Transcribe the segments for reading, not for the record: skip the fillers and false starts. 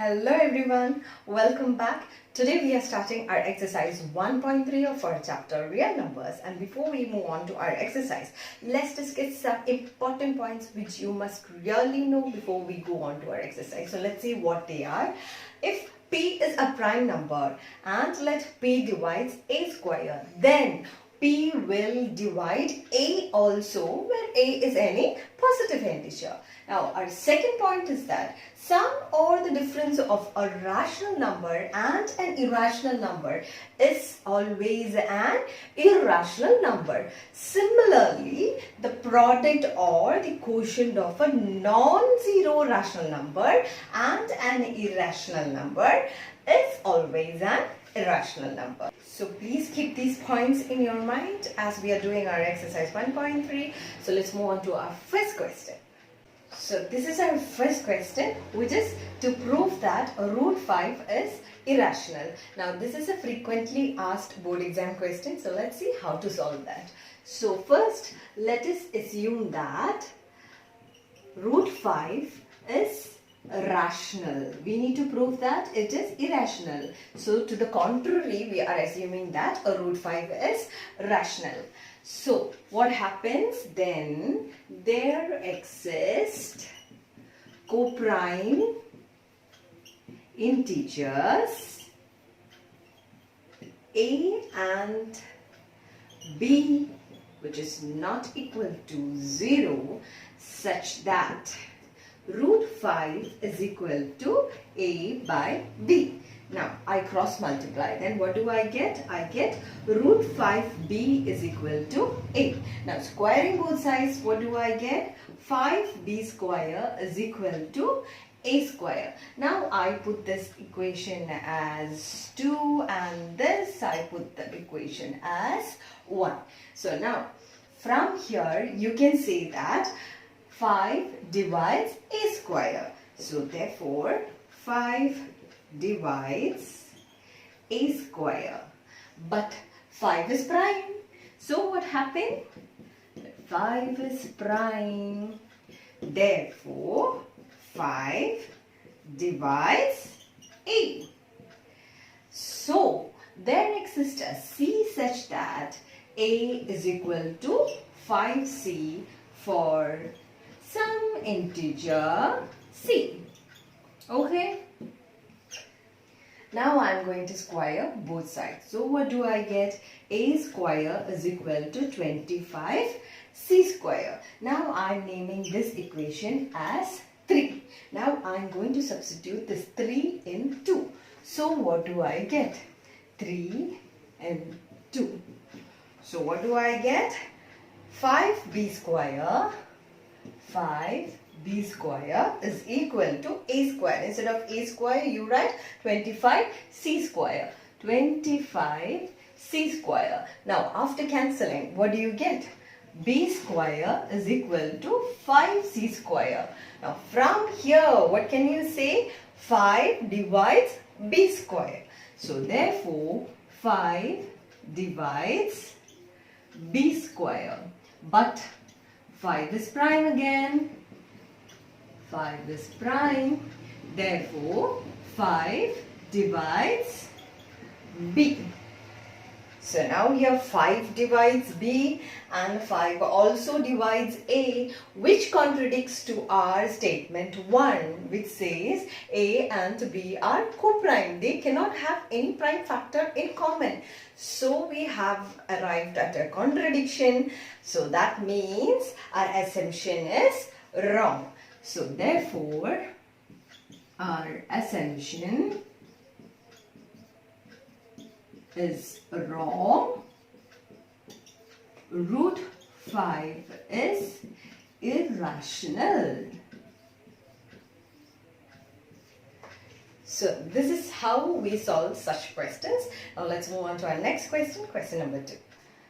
Hello everyone, welcome back. Today we are starting our exercise 1.3 of our chapter real numbers, and before we move on to our exercise, let's discuss some important points which you must really know before we go on to our exercise. So let's see what they are. If p is a prime number and let p divides a square, then p will divide a also where a is any positive integer. Now our second point is that sum or the difference of a rational number and an irrational number is always an irrational number. Similarly, the product or the quotient of a non-zero rational number and an irrational number is always an irrational number. So please keep these points in your mind as we are doing our exercise 1.3. So let's move on to our first question. So this is our first question, which is to prove that root 5 is irrational. Now this is a frequently asked board exam question, so let's see how to solve that. So first let us assume that root 5 is rational. We need to prove that it is irrational. So to the contrary, we are assuming that a root 5 is rational. So what happens then? There exist co-prime integers a and b which is not equal to 0 such that root 5 is equal to a by b. Now I cross multiply, then what do I get? I get root 5b is equal to a. Now squaring both sides, what do I get? 5b square is equal to a square. Now I put this equation as 2 and this I put the equation as 1. So now from here you can say that 5 divides a square. So therefore 5 divides a square. But 5 is prime. So what happened? 5 is prime. Therefore 5 divides a. So there exists a c such that a is equal to 5c for some integer c. Okay. Now I am going to square both sides. So what do I get? A square is equal to 25c square. Now I am naming this equation as 3. Now I am going to substitute this 3 in 2. So what do I get? 3 and 2. So what do I get? 5b square. 5b square is equal to a square. Instead of a square, you write 25c square. 25c square. Now, after cancelling, what do you get? b square is equal to 5c square. Now, from here, what can you say? 5 divides b square. So, therefore, 5 divides b square. But 5 is prime again. 5 is prime. Therefore, 5 divides b. So now here 5 divides b and 5 also divides a, which contradicts to our statement 1, which says a and b are co-prime. They cannot have any prime factor in common. So we have arrived at a contradiction. So that means our assumption is wrong. So therefore, our assumption is wrong. Root 5 is irrational. So this is how we solve such questions. Now let's move on to our next question, question number 2.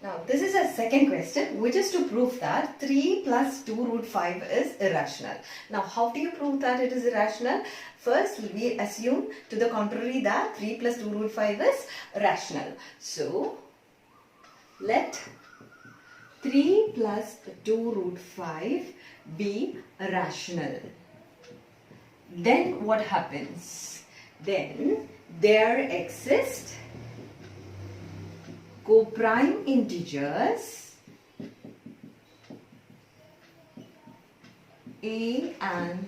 Now this is a second question, which is to prove that 3 plus 2 root 5 is irrational. Now how do you prove that it is irrational? First we assume to the contrary that 3 plus 2 root 5 is rational. So let 3 plus 2 root 5 be rational. Then what happens? then there exist co-prime integers A and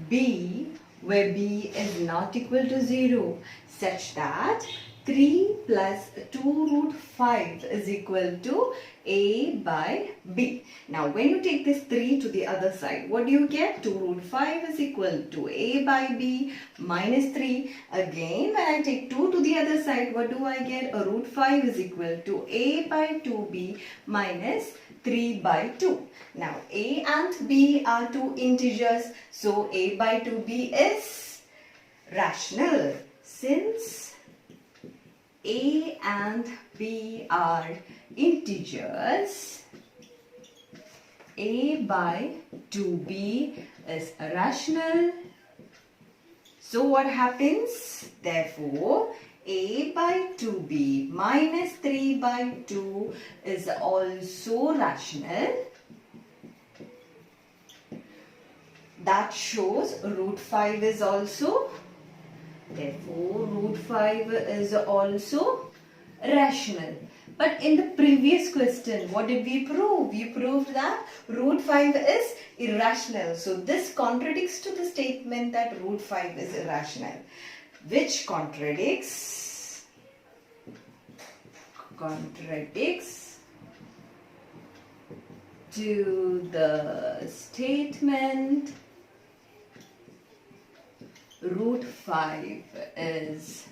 B, where B is not equal to 0, such that 3 plus 2 root 5 is equal to A by B. Now when you take this 3 to the other side, what do you get? 2 root 5 is equal to A by B minus 3. Again, when I take 2 to the other side, what do I get? A root 5 is equal to A by 2B minus 3 by 2. Now A and B are two integers, so A by 2B is rational. Since A and B are integers, A by 2B is rational. So what happens? Therefore, A by 2B minus 3 by 2 is also rational. That shows root 5 is also, therefore root 5 is also rational. But in the previous question, what did we prove? We proved that root 5 is irrational. So this contradicts to the statement that root 5 is irrational, which contradicts to the statement root 5 is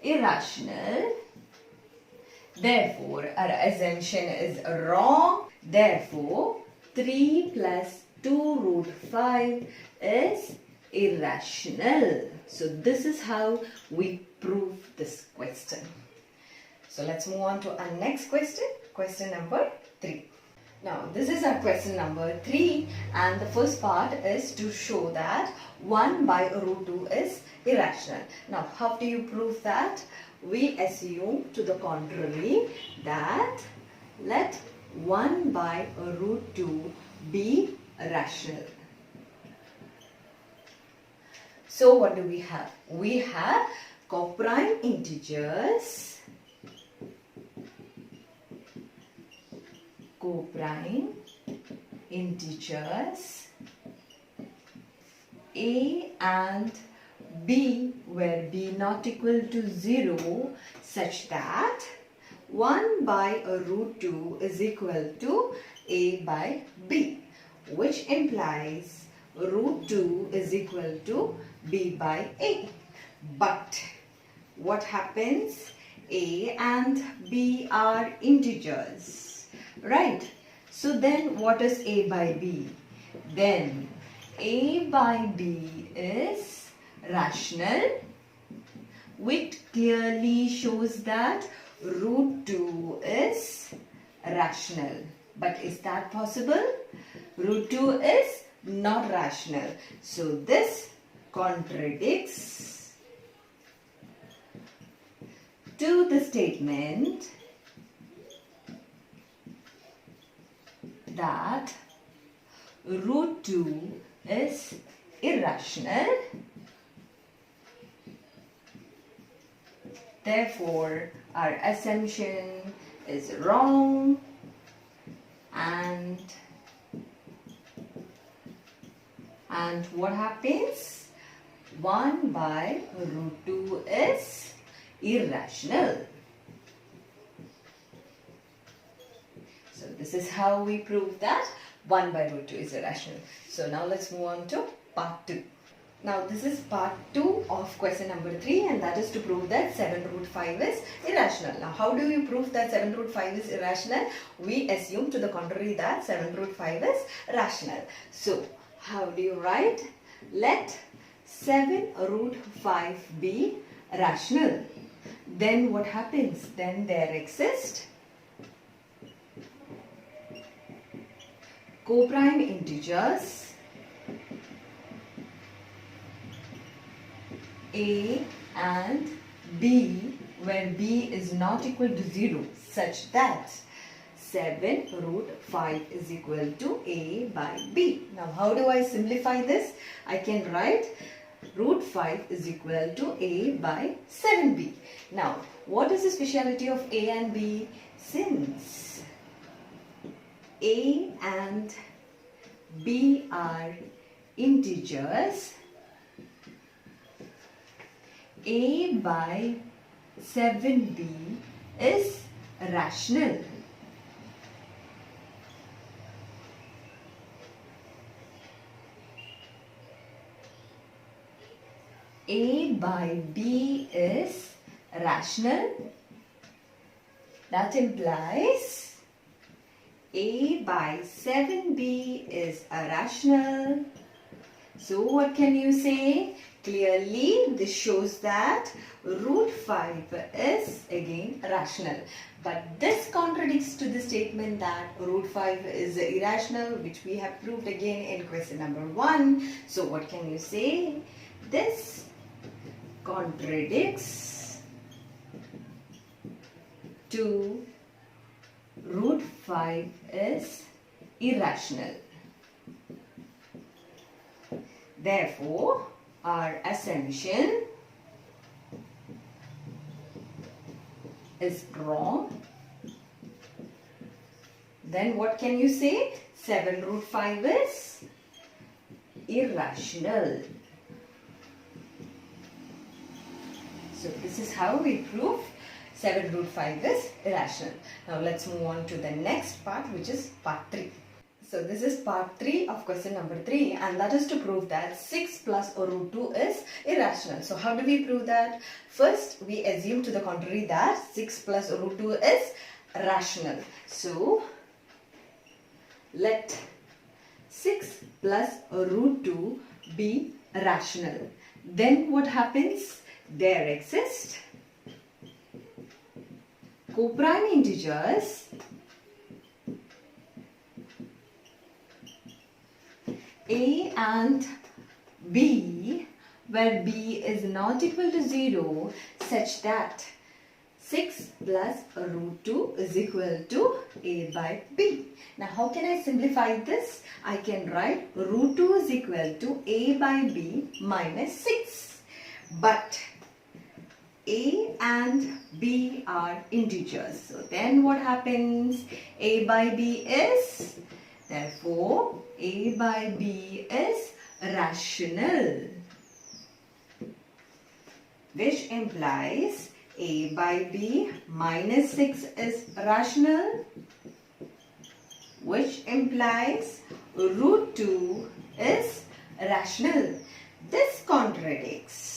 irrational. Therefore, our assumption is wrong. Therefore, 3 plus 2 root 5 is irrational. So this is how we prove this question. So let's move on to our next question, question number 3. Now this is our question number 3, and the first part is to show that 1 by root 2 is irrational. Now how do you prove that? We assume to the contrary that let 1 by root 2 be rational. So what do we have? We have co-prime integers, A and B, where B not equal to 0, such that 1 by root 2 is equal to A by B, which implies root 2 is equal to B by A. But what happens? A and B are integers, right? So then what is A by B? Then A by B is rational, which clearly shows that root 2 is rational. But is that possible? Root 2 is not rational. So this contradicts to the statement that root 2 is irrational. Therefore, our assumption is wrong, and what happens? 1 by root 2 is irrational. So this is how we prove that 1 by root 2 is irrational. So now let's move on to part 2. Now this is part 2 of question number 3, and that is to prove that 7 root 5 is irrational. Now how do you prove that 7 root 5 is irrational? We assume to the contrary that 7 root 5 is rational. So how do you write? Let 7 root 5 be rational. Then what happens? Then there exists co-prime integers A and B, where B is not equal to 0, such that 7 root 5 is equal to A by B. Now how do I simplify this? I can write root 5 is equal to a by 7b. Now, what is the speciality of a and b? Since a and b are integers, a by 7b is rational. A by b is rational. That implies a by 7b is irrational. So what can you say? Clearly this shows that root 5 is again rational. But this contradicts to the statement that root 5 is irrational, which we have proved again in question number 1. So what can you say? This contradicts to root 5 is irrational. Therefore, our assumption is wrong. Then what can you say? 7 root 5 is irrational. So this is how we prove 7 root 5 is irrational. Now let's move on to the next part, which is part 3. So this is part 3 of question number 3, and that is to prove that 6 plus root 2 is irrational. So how do we prove that? First, we assume to the contrary that 6 plus root 2 is rational. So let 6 plus root 2 be rational. Then what happens? There exist co-prime integers a and b, where b is not equal to 0, such that 6 plus root 2 is equal to a by b. Now how can I simplify this? I can write root 2 is equal to a by b minus 6. But a and b are integers. So then what happens? A by b is, therefore a by b is rational, which implies a by b minus 6 is rational, which implies root 2 is rational. This contradicts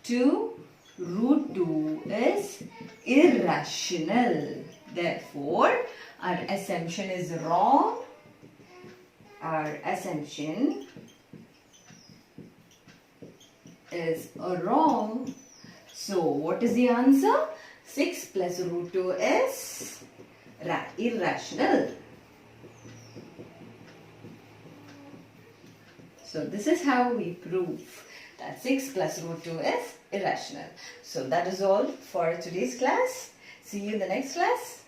to root 2 is irrational. Therefore, our assumption is wrong. Our assumption is wrong. So, what is the answer? 6 plus root 2 is irrational. So, this is how we prove that 6 plus root 2 is irrational. So that is all for today's class. See you in the next class.